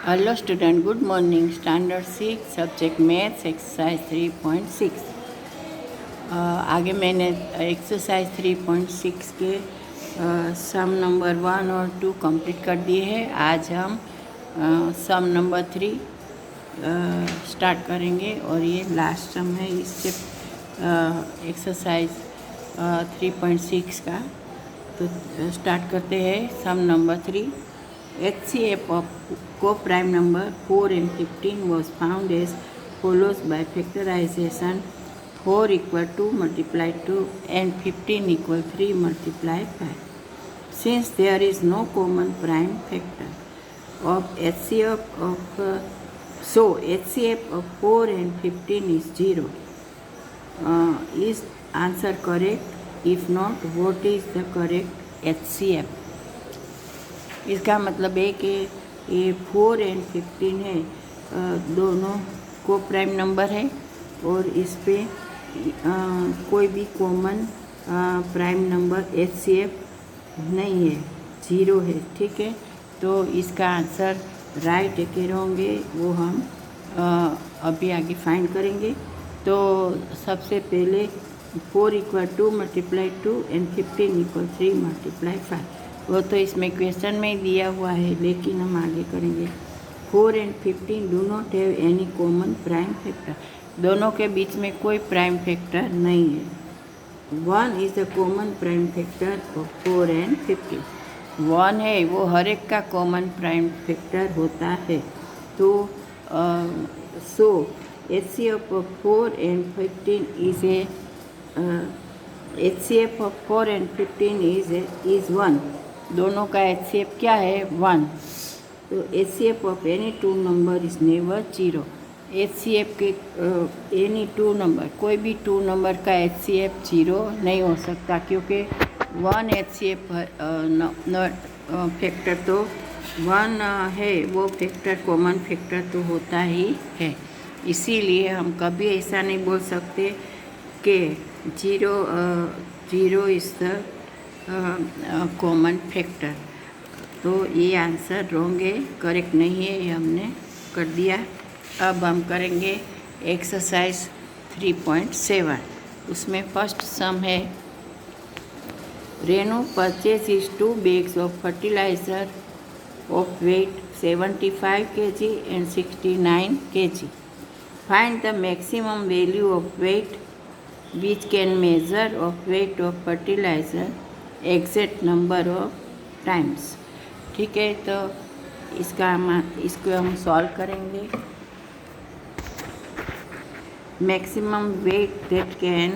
Hello student, good morning. Standard 6 subject maths exercise 3.6. आगे मैंने exercise 3.6 के सम नंबर 1 और 2 कंप्लीट कर दिए हैं। आज हम सम नंबर 3 स्टार्ट करेंगे और ये लास्ट सम है इससे एक्सरसाइज 3.6 का। तो स्टार्ट करते हैं सम number 3। HCF of co-prime number 4 and 15 was found as follows by factorization: 4 equal 2 multiplied 2 and 15 equal 3 multiplied 5. Since there is no common prime factor of HCF of HCF of 4 and 15 is 0. Is answer correct? If not, what is the correct HCF? इसका मतलब है कि ये 4 और 15 है, दोनों को prime number है और इस पे कोई भी कॉमन प्राइम नंबर HCF नहीं है, 0 है। ठीक है, तो इसका आंसर राइट है कि रॉन्ग है वो हम अभी आगे फाइंड करेंगे। तो सबसे पहले 4 equal 2 multiply 2 and 15 equal 3 multiply 5, वो तो इसमें क्वेश्चन में ही दिया हुआ है, लेकिन हम आगे करेंगे। 4 और 15 do not have any common prime factor, दोनों के बीच में कोई प्राइम फैक्टर नहीं है। 1 is the common prime factor of 4 और 15। 1 है वो हर एक का कॉमन प्राइम फैक्टर होता है। तो सो HCF of 4 and 15 is a HCF of 4 and 15 is 1। दोनों का HCF क्या है? 1। तो HCF of any two number is never 0। HCF के any two number, कोई भी 2 नंबर का HCF 0 नहीं हो सकता, क्योंकि 1 HCF फैक्टर तो 1 है, वो फैक्टर कॉमन फैक्टर तो होता ही है। इसीलिए हम कभी ऐसा नहीं बोल सकते कि 0 इज़ द कॉमन फैक्टर। तो ये आंसर रॉन्ग है, करेक्ट नहीं है, ये हमने कर दिया। अब हम करेंगे एक्सरसाइज 3.7। उसमें फर्स्ट सम है, Renu purchase is 2 bags of fertiliser of weight 75 kg and 69 kg। Find the maximum value of weight which can measure of weight of fertilizer exact number of times। ठीक है, तो इसको हम सॉल्व करेंगे। Maximum weight that can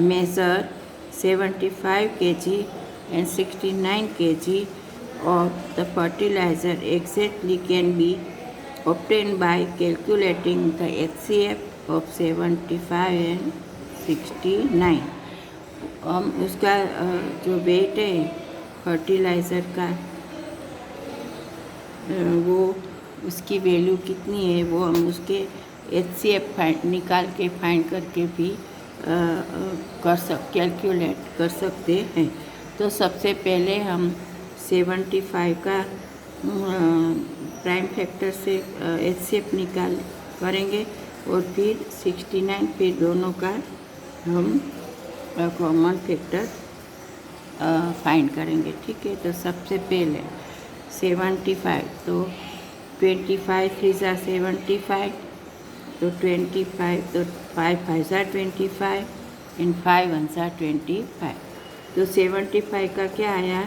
measure 75 kg and 69 kg of the fertilizer exactly can be obtained by calculating the HCF of 75 and 69। हम उसका जो wait है फर्टिलाइज़र का, वो उसकी वैल्यू कितनी है वो हम उसके HCF निकाल के फाइंड करके भी कैलकुलेट कर सकते हैं। तो सबसे पहले हम 75 का प्राइम फैक्टर से HCF निकाल करेंगे और फिर 69, फिर दोनों का हम कॉमन फैक्टर फाइंड करेंगे। ठीक है, तो सबसे पहले 75, तो 25 3 75, तो 25, तो 5 5 25 एंड 5 1 25। तो 75 का क्या आया?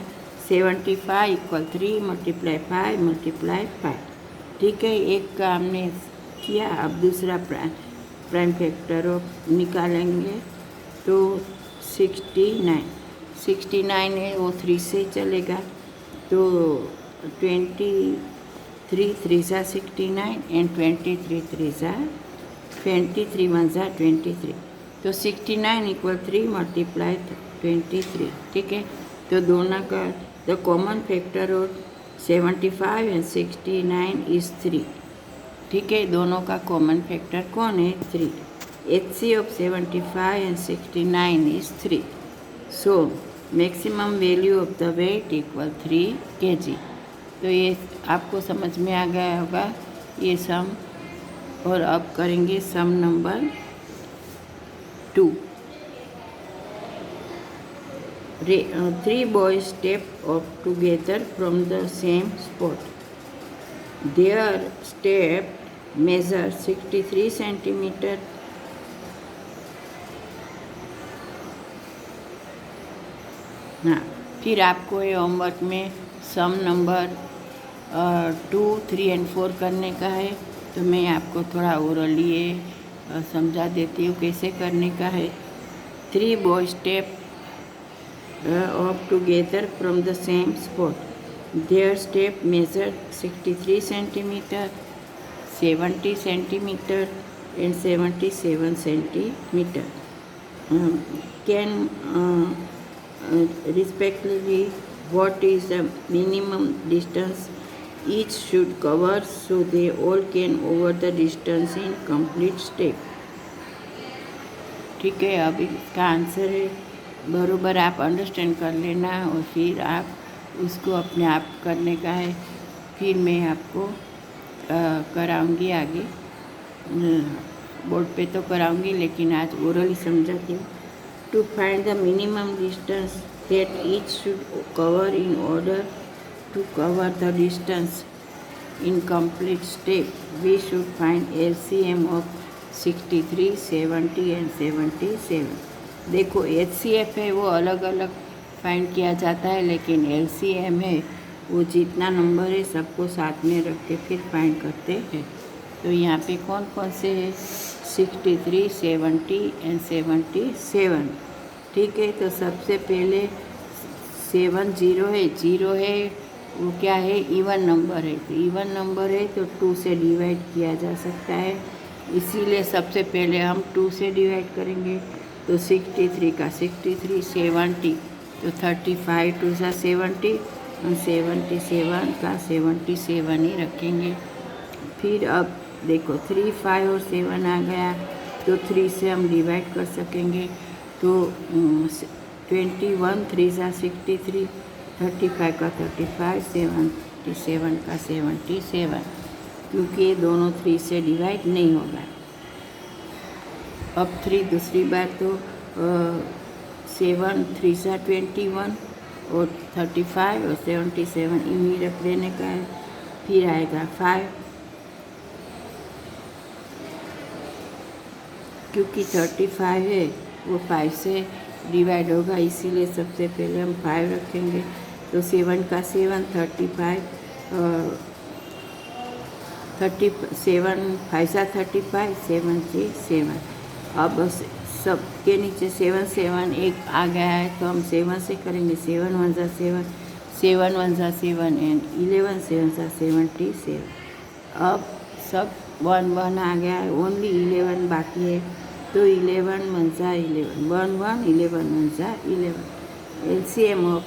75 इक्वल 3 मल्टीप्लाई 5 मल्टीप्लाई 5। ठीक है, एक का हमने किया, अब दूसरा प्राइम फैक्टर निकालेंगे। तो 69 है वो 3 से चलेगा, तो 23 3 69 एंड 23 23 1 23। तो 69 इक्वल 3 मल्टीप्लाई 23। ठीक है, तो दोनों का the common factor of 75 and 69 is 3। ठीक है, दोनों का कॉमन फैक्टर कौन है? 3। HC of 75 and 69 is 3। So, maximum value of the weight equal 3 kg। तो ये आपको समझ में आ गया होगा ये सम। और अब करेंगे सम number 2। 3 boys step up together from the same spot. Their step measure 63 centimeter. हाँ, फिर आपको ये होमवर्क में सम नंबर 2, 3 and 4 करने का है। तो मैं आपको थोड़ा ओरली ये समझा देती हूँ कैसे करने का है। 3 boys step up together from the same spot. Their step measured 63 centimeter, 70 centimeter and 77 centimeter. Can respectively what is the minimum distance each should cover so they all can over the distance in complete step. ठीक है, अब इसका answer है बरोबर आप understand कर लेना और फिर आप उसको अपने आप करने का है। फिर मैं आपको कराऊंगी आगे, बोर्ड पे तो कराऊंगी लेकिन आज ओरली समझाती हूँ। To find the minimum distance that each should cover in order to cover the distance in complete step we should find LCM of 63, 70 and 77। देखो HCF है वो अलग अलग फाइंड किया जाता है, लेकिन LCM है वो जितना नंबर है सबको साथ में रख के फिर फाइंड करते हैं। तो यहाँ पे कौन कौन से है? 63, 70 and 77। ठीक है, तो सबसे पहले 7 0 है वो क्या है? इवन नंबर है। तो इवन नंबर है तो 2 से डिवाइड किया जा सकता है, इसीलिए सबसे पहले हम 2 से डिवाइड करेंगे। तो 63 का 63, 70 तो 35 2 सा 70 और 77 का 77 ही रखेंगे। फिर अब देखो 3, 5 और 7 आ गया तो 3 से हम डिवाइड कर सकेंगे। तो 21 3 सा 63, 35 का 35, 77 का 77, क्योंकि ये दोनों 3 से डिवाइड नहीं होगा। अब 3 दूसरी बार तो 7 3 सा 21 और 35 और 77 इन्हीं रख देने का है। फिर आएगा 5, क्योंकि 35 है वो 5 से डिवाइड होगा, इसीलिए सबसे पहले हम 5 रखेंगे। तो 7 का 7 35 37 5 सा 35 7 से 7। अब सब के नीचे 7 7 एक आ गया है तो हम 7 से करेंगे। 7 1 सा 7, 7 1 सा 7 एंड 11 7 सा 77। अब सब 1 1 आ गया है, ओनली 11 बाकी है। तो 11 1 सा 11, 1 1 11 1 सा 11। LCM ऑफ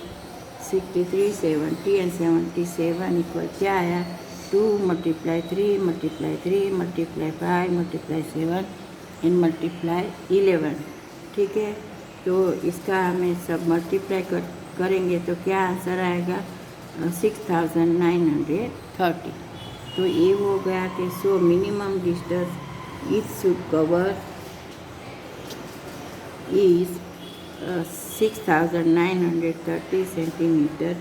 63 70 एंड 77 इक्वल क्या आया? 2 × 3 × 3 × 5 × 7 एंड मल्टीप्लाई 11। ठीक है, तो इसका हमें सब मल्टीप्लाई करेंगे तो क्या आंसर आएगा? 6930। तो ये हो गया कि so minimum distance it should cover is 6930 centimetre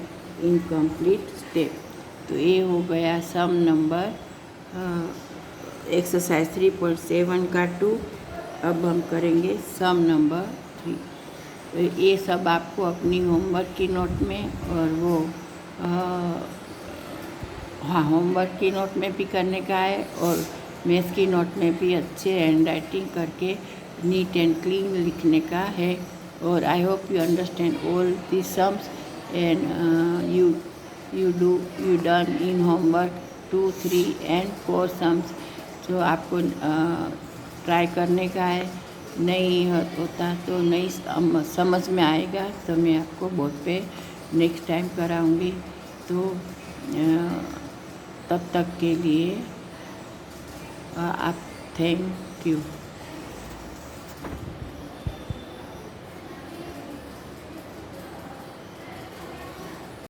in complete step. तो ये हो गया सम नंबर एक्सरसाइज 3.7 का 2। अब हम करेंगे सम नंबर 3। तो ये सब आपको अपनी होमवर्क की नोट में और वो हाँ होमवर्क की नोट में भी करने का है और मैथ्स की नोट में भी अच्छे हैंड राइटिंग करके नीट एंड क्लीन लिखने का है। और I hope you understand all the sums and you done in homework 2, 3 and 4 sums। जो आपको ट्राई करने का है, नहीं होता तो नहीं समझ में आएगा तो मैं आपको बोर्ड पे नेक्स्ट टाइम कराऊंगी। तो तब तक के लिए आप थैंक यू।